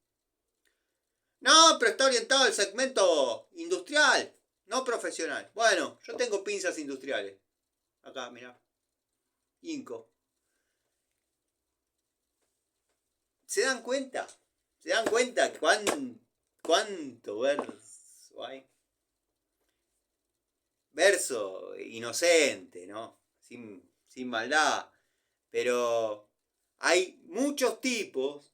No, pero está orientado al segmento industrial, no profesional. Bueno, yo tengo pinzas industriales. Acá, mirá. Inco. ¿Se dan cuenta? ¿Se dan cuenta cuánto verso hay? Verso inocente, ¿no? Sin maldad. Pero hay muchos tipos,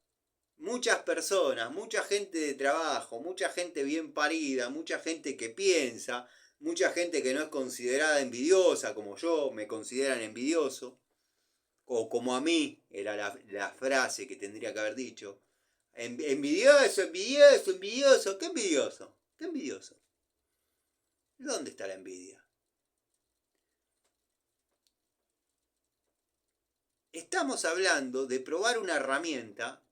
muchas personas, mucha gente de trabajo, mucha gente bien parida, mucha gente que piensa, mucha gente que no es considerada envidiosa, como yo, me consideran envidioso, o como a mí, era la frase que tendría que haber dicho. Envidioso, envidioso, envidioso. ¿Qué envidioso? ¿Qué envidioso? ¿Dónde está la envidia? Estamos hablando de probar una herramienta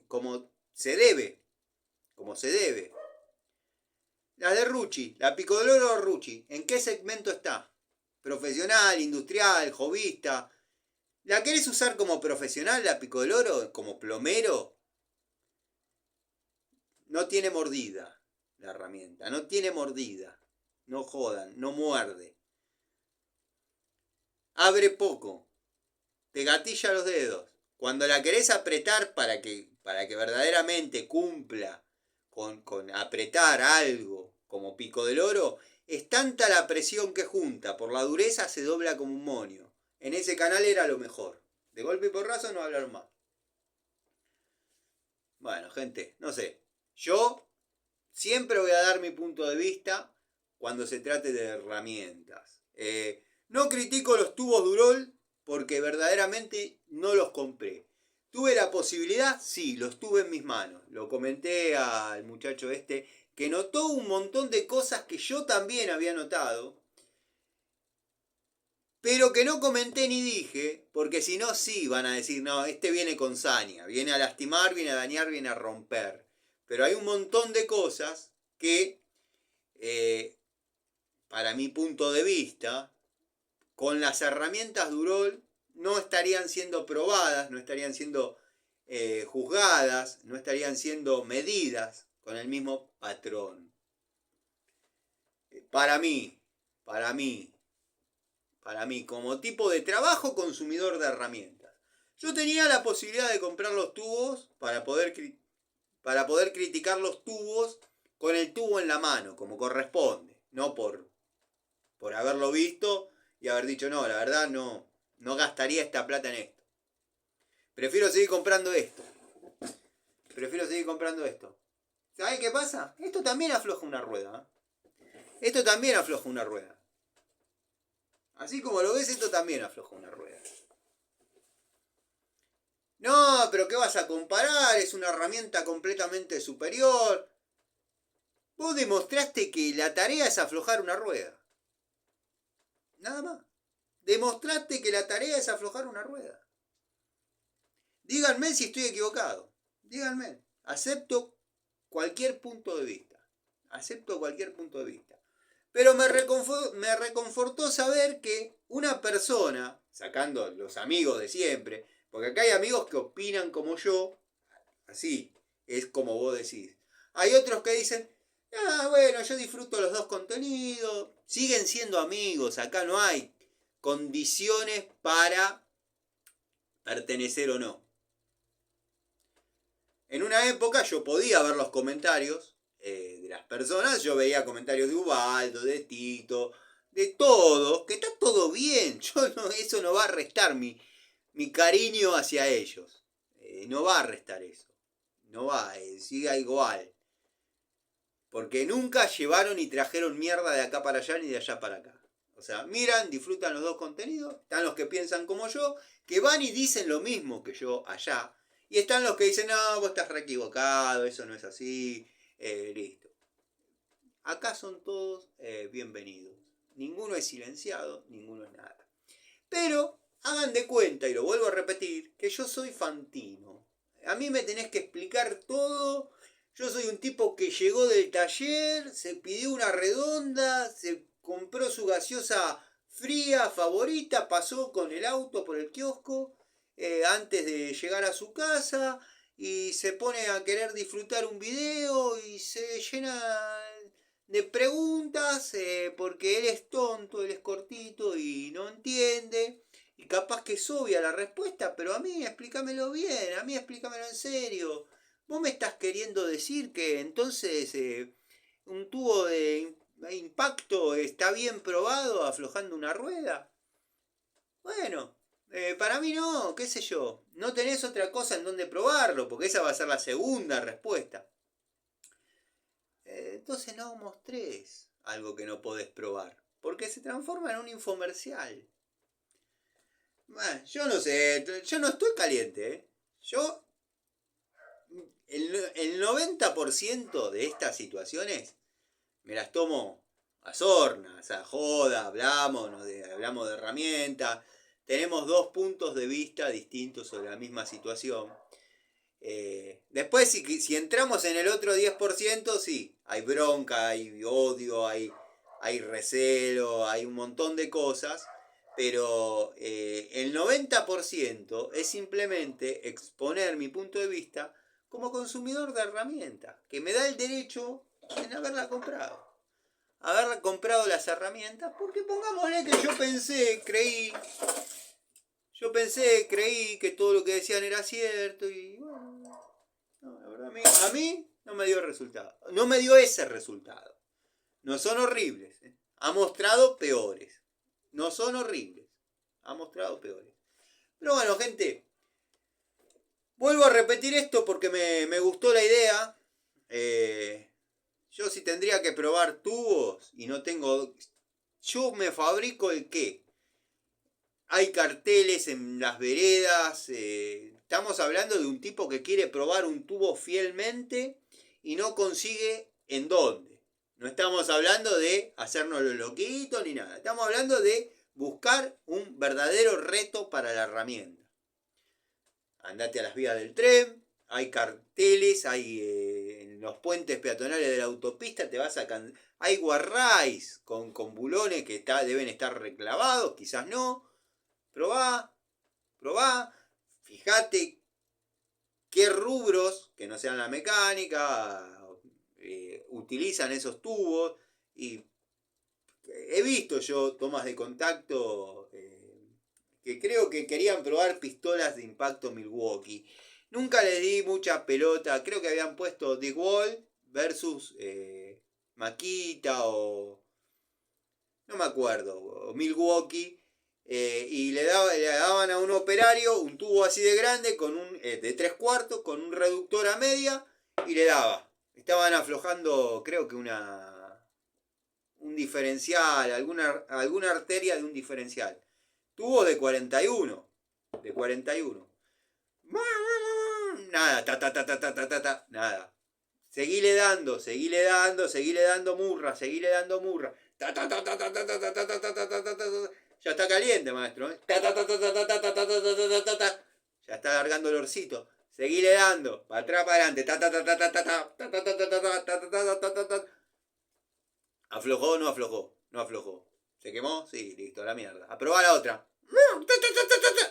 como se debe. Como se debe. La de Rucci, la Picodoloro Rucci, ¿en qué segmento está? ¿Profesional, industrial, jovista? ¿La querés usar como profesional, la Picodoloro, como plomero? No tiene mordida la herramienta, no tiene mordida. No jodan, no muerde. Abre poco, te gatilla los dedos. Cuando la querés apretar para que verdaderamente cumpla con apretar algo como pico del oro, es tanta la presión que junta, por la dureza se dobla como un moño. En ese canal era lo mejor. De golpe y porrazo no hablaron más. Bueno, gente, no sé. Yo siempre voy a dar mi punto de vista cuando se trate de herramientas. No critico los tubos Durol porque verdaderamente no los compré. ¿Tuve la posibilidad? Sí, los tuve en mis manos. Lo comenté al muchacho este que notó un montón de cosas que yo también había notado, pero que no comenté ni dije, porque si no, sí van a decir, no, este viene con saña, viene a lastimar, viene a dañar, viene a romper. Pero hay un montón de cosas que, para mi punto de vista, con las herramientas Durol no estarían siendo probadas, no estarían siendo juzgadas, no estarían siendo medidas con el mismo patrón. Para mí, para mí, para mí, como tipo de trabajo consumidor de herramientas. Yo tenía la posibilidad de comprar los tubos para poder criticar los tubos con el tubo en la mano, como corresponde, no por haberlo visto y haber dicho, no, la verdad no gastaría esta plata en esto. Prefiero seguir comprando esto. Prefiero seguir comprando esto. ¿Sabes qué pasa? Esto también afloja una rueda. Esto también afloja una rueda. Así como lo ves, esto también afloja una rueda. No, pero ¿qué vas a comparar? Es una herramienta completamente superior. Vos demostraste que la tarea es aflojar una rueda. Nada más. Demostraste que la tarea es aflojar una rueda. Díganme si estoy equivocado. Díganme. Acepto cualquier punto de vista. Acepto cualquier punto de vista. Pero me reconfortó saber que una persona, sacando los amigos de siempre, porque acá hay amigos que opinan como yo, así, es como vos decís. Hay otros que dicen, bueno, yo disfruto los dos contenidos, siguen siendo amigos, acá no hay condiciones para pertenecer o no. En una época yo podía ver los comentarios de las personas, yo veía comentarios de Ubaldo, de Tito, de todo, que está todo bien, eso no va a restar mi cariño hacia ellos, no va a restar eso, no va, siga igual, porque nunca llevaron y trajeron mierda de acá para allá ni de allá para acá. O sea, miran, disfrutan los dos contenidos, están los que piensan como yo, que van y dicen lo mismo que yo allá, y están los que dicen, no, vos estás re equivocado, eso no es así, listo. Acá son todos bienvenidos. Ninguno es silenciado, ninguno es nada. Pero hagan de cuenta, y lo vuelvo a repetir, que yo soy Fantino. A mí me tenés que explicar todo. Yo soy un tipo que llegó del taller, se pidió una redonda, se compró su gaseosa fría favorita, pasó con el auto por el kiosco antes de llegar a su casa y se pone a querer disfrutar un video y se llena de preguntas porque él es tonto, él es cortito y no entiende Y capaz que es obvia la respuesta, pero a mí explícamelo bien, a mí explícamelo en serio. ¿Vos me estás queriendo decir que entonces un tubo de impacto está bien probado aflojando una rueda? Bueno, para mí no, qué sé yo. No tenés otra cosa en donde probarlo, porque esa va a ser la segunda respuesta. Entonces no mostrés algo que no podés probar, porque se transforma en un infomercial. Bueno, yo no sé, yo no estoy caliente, ¿eh? Yo, el 90% de estas situaciones me las tomo a sorna, o sea, joda, hablamos de herramientas, tenemos dos puntos de vista distintos sobre la misma situación. Después, si entramos en el otro 10%, sí, hay bronca, hay odio, hay recelo, hay un montón de cosas, pero el 90% es simplemente exponer mi punto de vista como consumidor de herramientas, que me da el derecho en haberla comprado. Haber comprado las herramientas, porque pongámosle que yo pensé, creí que todo lo que decían era cierto y bueno, no, la verdad a mí no me dio resultado. No me dio ese resultado. No son horribles. Ha mostrado peores. No son horribles. Ha mostrado peores. Pero bueno, gente. Vuelvo a repetir esto porque me gustó la idea. Yo si tendría que probar tubos y no tengo... Yo me fabrico el qué. Hay carteles en las veredas. Estamos hablando de un tipo que quiere probar un tubo fielmente y no consigue en dónde. No estamos hablando de hacernos los loquitos ni nada. Estamos hablando de buscar un verdadero reto para la herramienta. Andate a las vías del tren, hay carteles, hay en los peatonales de la autopista, te vas a hay guarrays con bulones que deben estar reclavados, quizás no. Probá, fíjate qué rubros, que no sean la mecánica, utilizan esos tubos. Y he visto yo tomas de contacto que creo que querían probar pistolas de impacto Milwaukee. Nunca les di mucha pelota, creo que habían puesto The Wall versus Makita o... no me acuerdo, o Milwaukee. Y le daban a un operario un tubo así de grande con de 3/4 con un reductor a media y le daba. Estaban aflojando, creo que un diferencial, alguna arteria de un diferencial. Tubos de 41. De 41. Nada, nada. Seguile dando murra. Ya está caliente, maestro. Ya está largando el orcito. Seguile dando. Para atrás, para adelante. ¿Aflojó o no aflojó? No aflojó. ¿Se quemó? Sí, listo, la mierda. A probar la otra.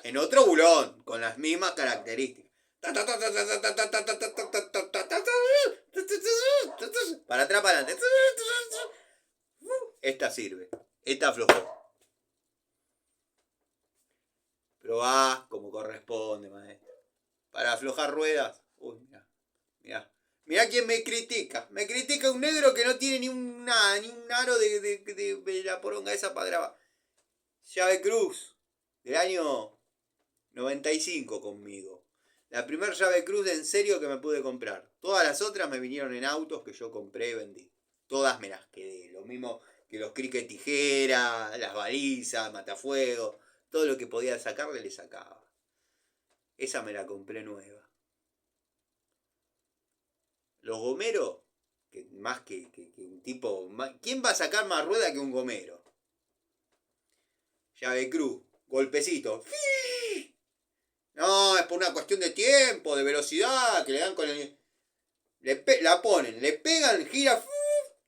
En otro bulón, con las mismas características. Para atrás, para adelante. Esta sirve. Esta aflojó. Probá como corresponde, maestro. Para aflojar ruedas. Uy, mirá quién me critica. Me critica un negro que no tiene ni un aro de la poronga esa para grabar. Llave Cruz, del año 95 conmigo. La primera llave Cruz en serio que me pude comprar. Todas las otras me vinieron en autos que yo compré y vendí. Todas me las quedé. Lo mismo que los cricket tijera, las balizas, matafuegos. Todo lo que podía sacarle le sacaba. Esa me la compré nueva. Los gomeros, que más que un tipo... ¿Quién va a sacar más rueda que un gomero? Llave Cruz, golpecito. No, es por una cuestión de tiempo, de velocidad, que le dan con el... la ponen, le pegan, gira...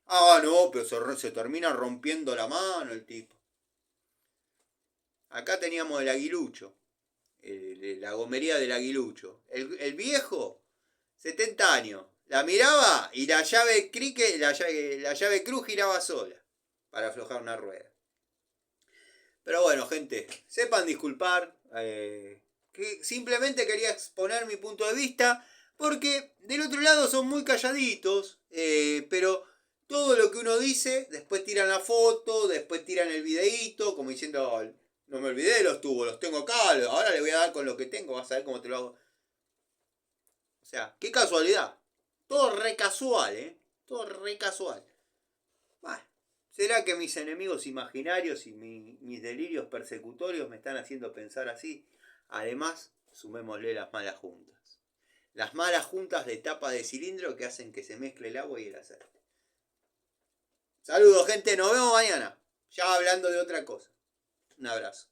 Ah, no, pero se termina rompiendo la mano el tipo. Acá teníamos el aguilucho, la gomería del aguilucho. El viejo, 70 años, la miraba y la llave Cruz giraba sola para aflojar una rueda. Pero bueno, gente, sepan disculpar. Que simplemente quería exponer mi punto de vista. Porque del otro lado son muy calladitos. Pero todo lo que uno dice, después tiran la foto, después tiran el videíto, como diciendo, no me olvidé de los tubos, los tengo acá, ahora le voy a dar con lo que tengo, vas a ver cómo te lo hago. O sea, qué casualidad. Todo re casual, ¿eh? Todo re casual. Bueno, ¿será que mis enemigos imaginarios y mis delirios persecutorios me están haciendo pensar así? Además, sumémosle las malas juntas. Las malas juntas de tapa de cilindro que hacen que se mezcle el agua y el aceite. Saludos, gente, nos vemos mañana. Ya hablando de otra cosa. Un abrazo.